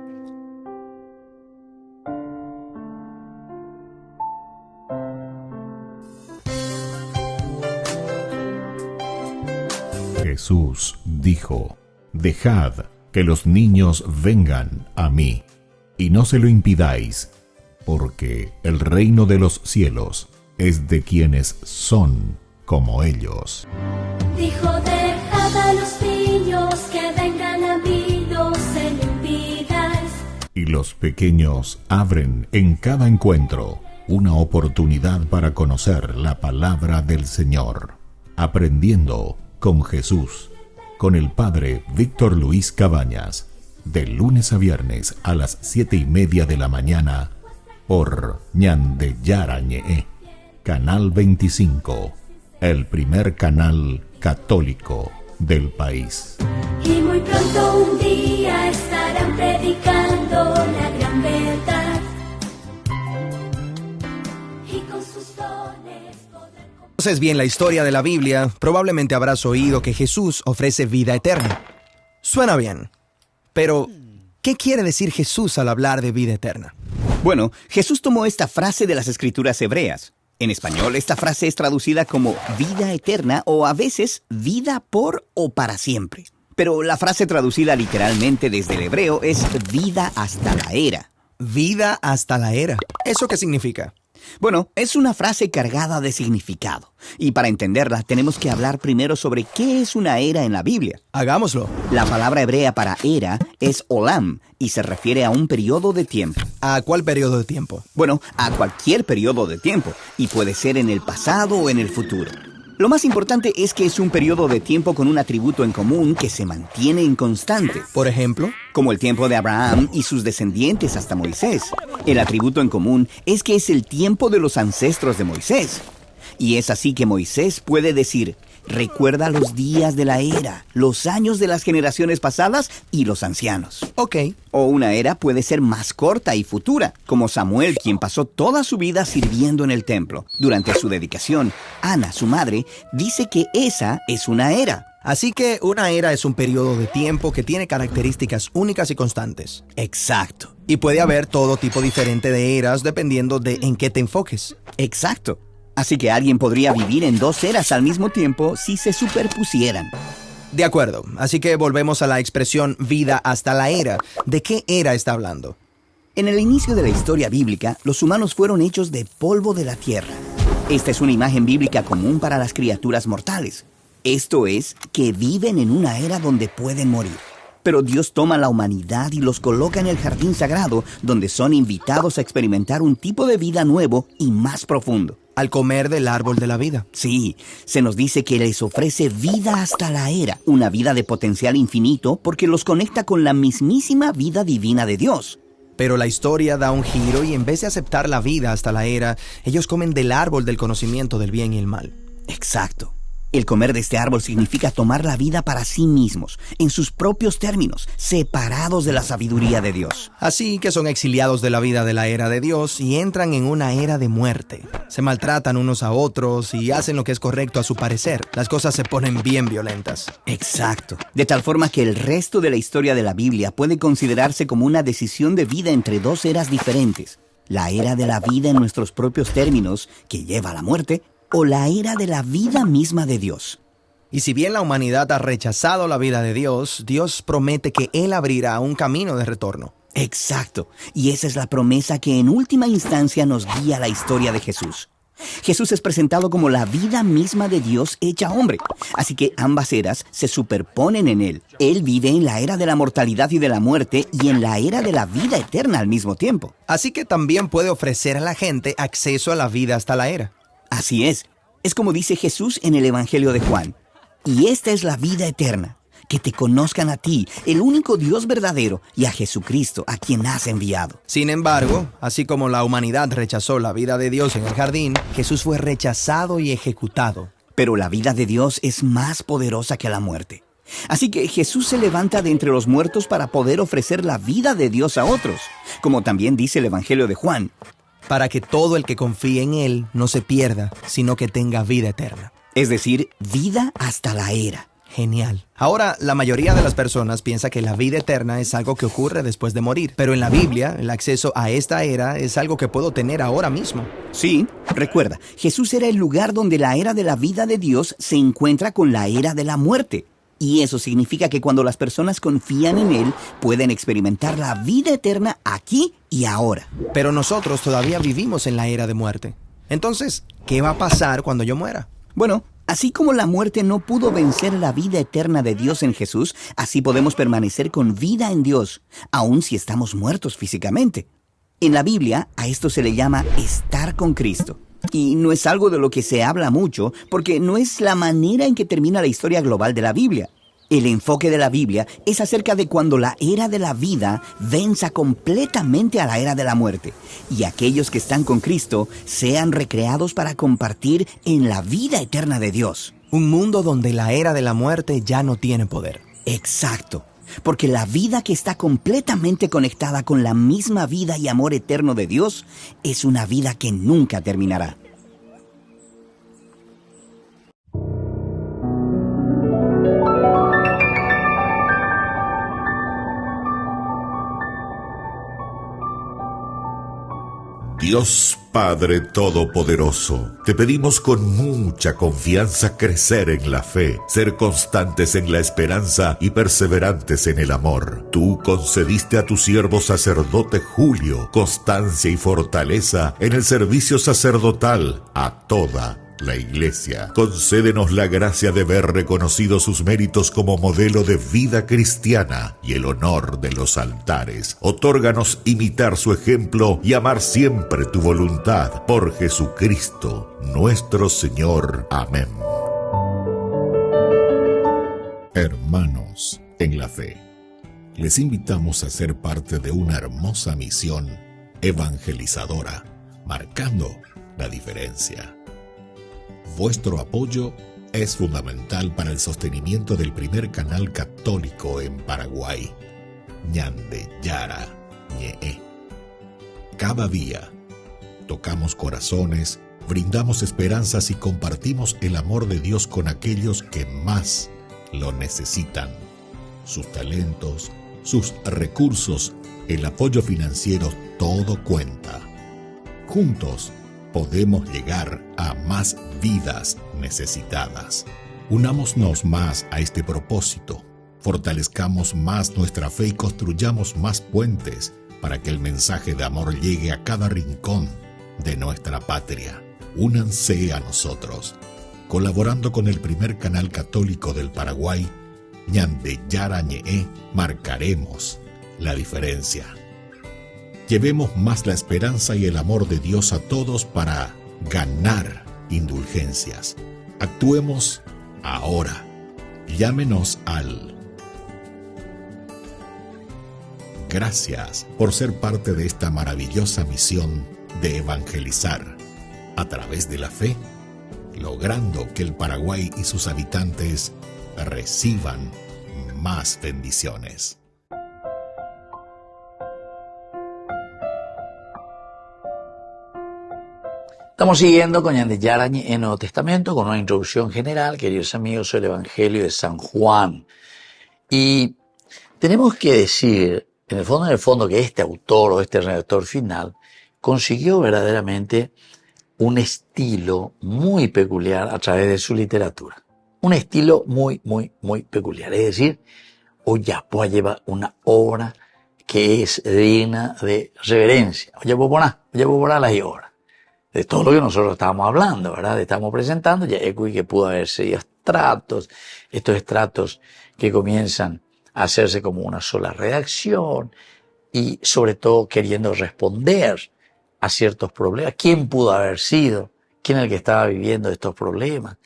Jesús dijo: Dejad que los niños vengan a mí, y no se lo impidáis, porque el reino de los cielos es de quienes son como ellos. Dijo: dejad a los niños que vengan a mí, no se lo impidáis. Y los pequeños abren en cada encuentro una oportunidad para conocer la palabra del Señor, aprendiendo con Jesús, con el Padre Víctor Luis Cabañas. de lunes a viernes a las 7:30 de la mañana por Ñande Yarañe, Canal 25, el primer canal católico del país. Y muy pronto un día estarán predicando la gran verdad. Y con sus dones podrán... Conoces bien la historia de la Biblia, probablemente habrás oído que Jesús ofrece vida eterna. Suena bien, pero ¿qué quiere decir Jesús al hablar de vida eterna? Bueno, Jesús tomó esta frase de las Escrituras hebreas. En español, esta frase es traducida como vida eterna o a veces vida por o para siempre. Pero la frase traducida literalmente desde el hebreo es vida hasta la era. Vida hasta la era. ¿Eso qué significa? Bueno, es una frase cargada de significado. Y para entenderla, tenemos que hablar primero sobre qué es una era en la Biblia. Hagámoslo. La palabra hebrea para era es olam y se refiere a un periodo de tiempo. ¿A cuál periodo de tiempo? Bueno, a cualquier periodo de tiempo, y puede ser en el pasado o en el futuro. Lo más importante es que es un periodo de tiempo con un atributo en común que se mantiene inconstante. Por ejemplo, como el tiempo de Abraham y sus descendientes hasta Moisés. El atributo en común es que es el tiempo de los ancestros de Moisés. Y es así que Moisés puede decir: recuerda los días de la era, los años de las generaciones pasadas y los ancianos. Ok. O una era puede ser más corta y futura, como Samuel, quien pasó toda su vida sirviendo en el templo. Durante su dedicación, Ana, su madre, dice que esa es una era. Así que una era es un periodo de tiempo que tiene características únicas y constantes. Exacto. Y puede haber todo tipo diferente de eras dependiendo de en qué te enfoques. Exacto. Así que alguien podría vivir en dos eras al mismo tiempo si se superpusieran. De acuerdo. Así que volvemos a la expresión vida hasta la era. ¿De qué era está hablando? En el inicio de la historia bíblica, los humanos fueron hechos de polvo de la tierra. Esta es una imagen bíblica común para las criaturas mortales. Esto es, que viven en una era donde pueden morir. Pero Dios toma la humanidad y los coloca en el jardín sagrado, donde son invitados a experimentar un tipo de vida nuevo y más profundo. Al comer del árbol de la vida. Sí, se nos dice que les ofrece vida hasta la era, una vida de potencial infinito porque los conecta con la mismísima vida divina de Dios. Pero la historia da un giro y en vez de aceptar la vida hasta la era, ellos comen del árbol del conocimiento del bien y el mal. Exacto. El comer de este árbol significa tomar la vida para sí mismos, en sus propios términos, separados de la sabiduría de Dios. Así que son exiliados de la vida de la era de Dios y entran en una era de muerte. Se maltratan unos a otros y hacen lo que es correcto a su parecer. Las cosas se ponen bien violentas. Exacto. De tal forma que el resto de la historia de la Biblia puede considerarse como una decisión de vida entre dos eras diferentes. La era de la vida en nuestros propios términos, que lleva a la muerte, o la era de la vida misma de Dios. Y si bien la humanidad ha rechazado la vida de Dios, Dios promete que Él abrirá un camino de retorno. Exacto. Y esa es la promesa que en última instancia nos guía la historia de Jesús. Jesús es presentado como la vida misma de Dios hecha hombre. Así que ambas eras se superponen en Él. Él vive en la era de la mortalidad y de la muerte y en la era de la vida eterna al mismo tiempo. Así que también puede ofrecer a la gente acceso a la vida hasta la era. Así es. Es como dice Jesús en el Evangelio de Juan. Y esta es la vida eterna, que te conozcan a ti, el único Dios verdadero, y a Jesucristo, a quien has enviado. Sin embargo, así como la humanidad rechazó la vida de Dios en el jardín, Jesús fue rechazado y ejecutado. Pero la vida de Dios es más poderosa que la muerte. Así que Jesús se levanta de entre los muertos para poder ofrecer la vida de Dios a otros, como también dice el Evangelio de Juan. Para que todo el que confíe en Él no se pierda, sino que tenga vida eterna. Es decir, vida hasta la era. Genial. Ahora, la mayoría de las personas piensa que la vida eterna es algo que ocurre después de morir. Pero en la Biblia, el acceso a esta era es algo que puedo tener ahora mismo. Sí, recuerda, Jesús era el lugar donde la era de la vida de Dios se encuentra con la era de la muerte. Y eso significa que cuando las personas confían en Él, pueden experimentar la vida eterna aquí y ahora. Pero nosotros todavía vivimos en la era de muerte. Entonces, ¿qué va a pasar cuando yo muera? Bueno, así como la muerte no pudo vencer la vida eterna de Dios en Jesús, así podemos permanecer con vida en Dios, aun si estamos muertos físicamente. En la Biblia, a esto se le llama estar con Cristo. Y no es algo de lo que se habla mucho, porque no es la manera en que termina la historia global de la Biblia. El enfoque de la Biblia es acerca de cuando la era de la vida venza completamente a la era de la muerte y aquellos que están con Cristo sean recreados para compartir en la vida eterna de Dios. Un mundo donde la era de la muerte ya no tiene poder. Exacto, porque la vida que está completamente conectada con la misma vida y amor eterno de Dios es una vida que nunca terminará. Dios Padre Todopoderoso, te pedimos con mucha confianza crecer en la fe, ser constantes en la esperanza y perseverantes en el amor. Tú concediste a tu siervo sacerdote Julio constancia y fortaleza en el servicio sacerdotal a toda la Iglesia. Concédenos la gracia de ver reconocidos sus méritos como modelo de vida cristiana y el honor de los altares. Otórganos imitar su ejemplo y amar siempre tu voluntad. Por Jesucristo, nuestro Señor. Amén. Hermanos en la fe, les invitamos a ser parte de una hermosa misión evangelizadora, marcando la diferencia. Vuestro apoyo es fundamental para el sostenimiento del primer canal católico en Paraguay, Ñande Yara Ñe. Cada día tocamos corazones, brindamos esperanzas y compartimos el amor de Dios con aquellos que más lo necesitan. Sus talentos, sus recursos, el apoyo financiero, todo cuenta. Juntos podemos llegar a más vidas necesitadas. Unámonos más a este propósito, fortalezcamos más nuestra fe y construyamos más puentes para que el mensaje de amor llegue a cada rincón de nuestra patria. Únanse a nosotros, colaborando con el primer canal católico del Paraguay, Ñande Yara Ñe, marcaremos la diferencia. Llevemos más la esperanza y el amor de Dios a todos para ganar indulgencias. Actuemos ahora. Llámenos al... Gracias por ser parte de esta maravillosa misión de evangelizar a través de la fe, logrando que el Paraguay y sus habitantes reciban más bendiciones. Estamos siguiendo con Ñande Yara Ñe en Nuevo Testamento con una introducción general, queridos amigos, sobre el Evangelio de San Juan. Y tenemos que decir, en el fondo, que este autor o este redactor final consiguió verdaderamente un estilo muy peculiar a través de su literatura. Un estilo muy peculiar. Es decir, Oyapoa lleva una obra que es digna de reverencia. Oyapoa las obras. De todo lo que nosotros estábamos hablando, ¿verdad? Estamos presentando ya que pudo haber sido estos estratos que comienzan a hacerse como una sola redacción y sobre todo queriendo responder a ciertos problemas. ¿Quién pudo haber sido? ¿Quién es el que estaba viviendo estos problemas?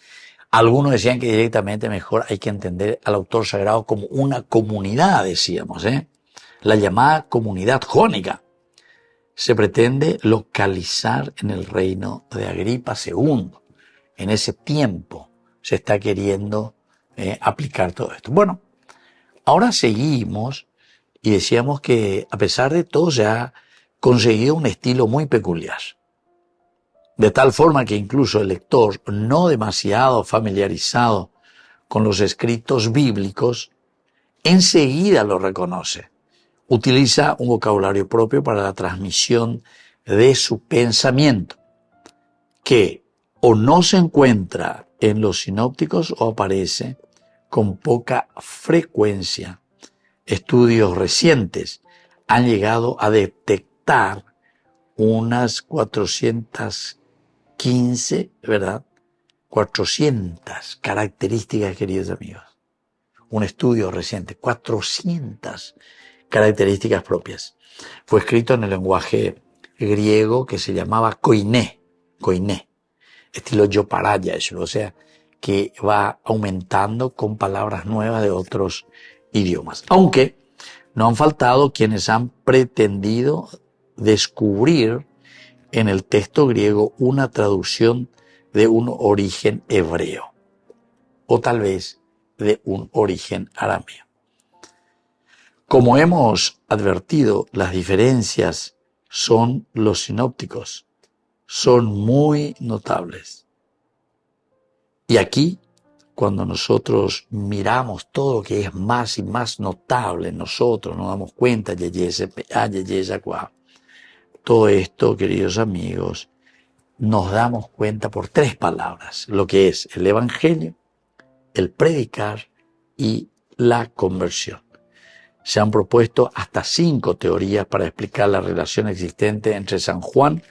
Algunos decían que directamente mejor hay que entender al autor sagrado como una comunidad, decíamos, la llamada comunidad jónica. Se pretende localizar en el reino de Agripa II. En ese tiempo se está queriendo aplicar todo esto. Bueno, ahora seguimos y decíamos que a pesar de todo se ha conseguido un estilo muy peculiar. De tal forma que incluso el lector no demasiado familiarizado con los escritos bíblicos enseguida lo reconoce. Utiliza un vocabulario propio para la transmisión de su pensamiento, que o no se encuentra en los sinópticos o aparece con poca frecuencia. Estudios recientes han llegado a detectar unas 415, ¿verdad? 400 características, queridos amigos. Un estudio reciente, 400 características propias. Fue escrito en el lenguaje griego que se llamaba koiné, estilo yoparaya, o sea, que va aumentando con palabras nuevas de otros idiomas. Aunque no han faltado quienes han pretendido descubrir en el texto griego una traducción de un origen hebreo o tal vez de un origen arameo. Como hemos advertido, las diferencias son los sinópticos, son muy notables. Y aquí, cuando nosotros miramos todo lo que es más y más notable en nosotros, nos damos cuenta, todo esto, queridos amigos, nos damos cuenta por 3 palabras, lo que es el evangelio, el predicar y la conversión. Se han propuesto hasta 5 teorías para explicar la relación existente entre San Juan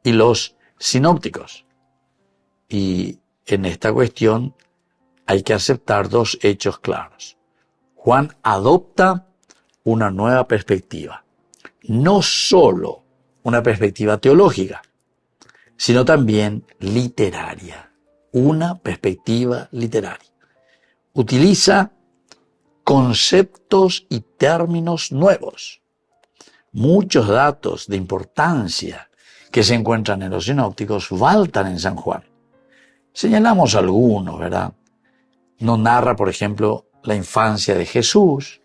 y los sinópticos. Y en esta cuestión hay que aceptar 2 hechos claros. Juan adopta una nueva perspectiva, no solo una perspectiva teológica, sino también literaria, una perspectiva literaria. Utiliza conceptos y términos nuevos. Muchos datos de importancia que se encuentran en los sinópticos faltan en San Juan. Señalamos algunos, ¿verdad? No narra, por ejemplo, la infancia de Jesús.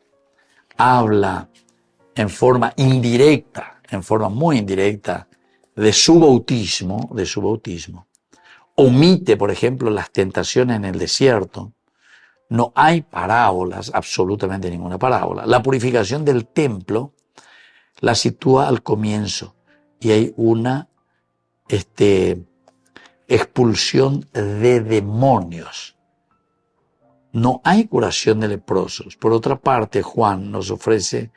Habla en forma indirecta, en forma muy indirecta, de su bautismo. Omite, por ejemplo, las tentaciones en el desierto. No hay parábolas, absolutamente ninguna parábola. La purificación del templo la sitúa al comienzo y hay una expulsión de demonios. No hay curación de leprosos. Por otra parte, Juan nos ofrece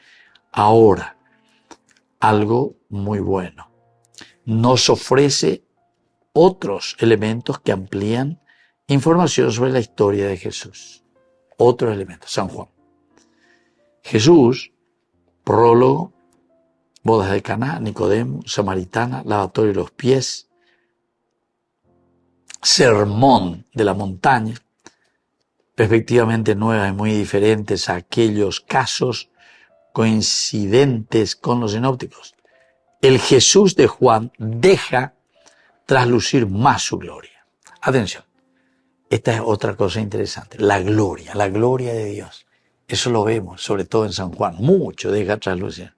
ahora algo muy bueno. Nos ofrece otros elementos que amplían información sobre la historia de Jesús. Otros elementos. San Juan. Jesús, prólogo, bodas de Caná, Nicodemo, samaritana, lavatorio de los pies, sermón de la montaña, perspectivamente nuevas y muy diferentes a aquellos casos coincidentes con los sinópticos. El Jesús de Juan deja traslucir más su gloria. Atención, esta es otra cosa interesante, la gloria de Dios. Eso lo vemos, sobre todo en San Juan, mucho deja traslucir.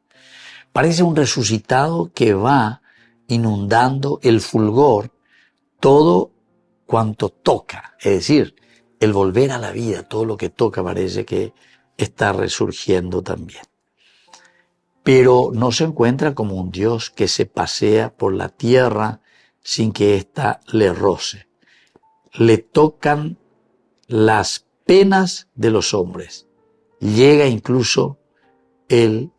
Parece un resucitado que va inundando el fulgor todo cuanto toca, es decir, el volver a la vida, todo lo que toca parece que está resurgiendo también. Pero no se encuentra como un Dios que se pasea por la tierra sin que ésta le roce. Le tocan las penas de los hombres. Llega incluso el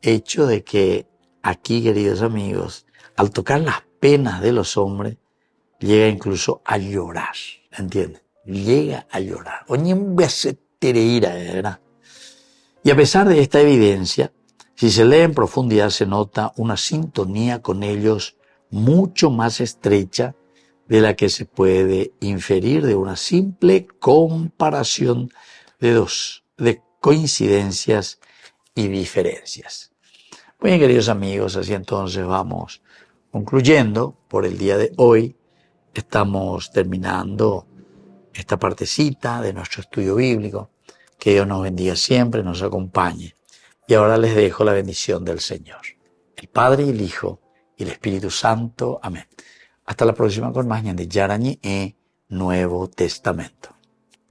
hecho de que aquí, queridos amigos, al tocar las penas de los hombres, llega incluso a llorar, ¿entienden? Llega a llorar. Y a pesar de esta evidencia, si se lee en profundidad se nota una sintonía con ellos mucho más estrecha de la que se puede inferir de una simple comparación de coincidencias y diferencias. Muy bien, queridos amigos, así entonces vamos concluyendo por el día de hoy. Estamos terminando esta partecita de nuestro estudio bíblico. Que Dios nos bendiga siempre, nos acompañe. Y ahora les dejo la bendición del Señor. El Padre y el Hijo y el Espíritu Santo. Amén. Hasta la próxima con más Ñande Yarañe Nuevo Testamento.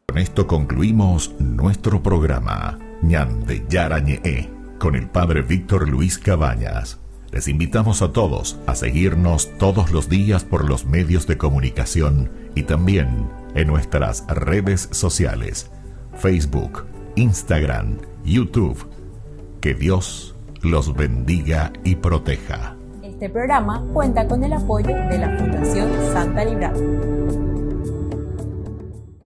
Con esto concluimos nuestro programa Ñande Yarañe con el Padre Víctor Luis Cabañas. Les invitamos a todos a seguirnos todos los días por los medios de comunicación y también en nuestras redes sociales, Facebook, Instagram, YouTube. Que Dios los bendiga y proteja. Este programa cuenta con el apoyo de la Fundación Santa Librada.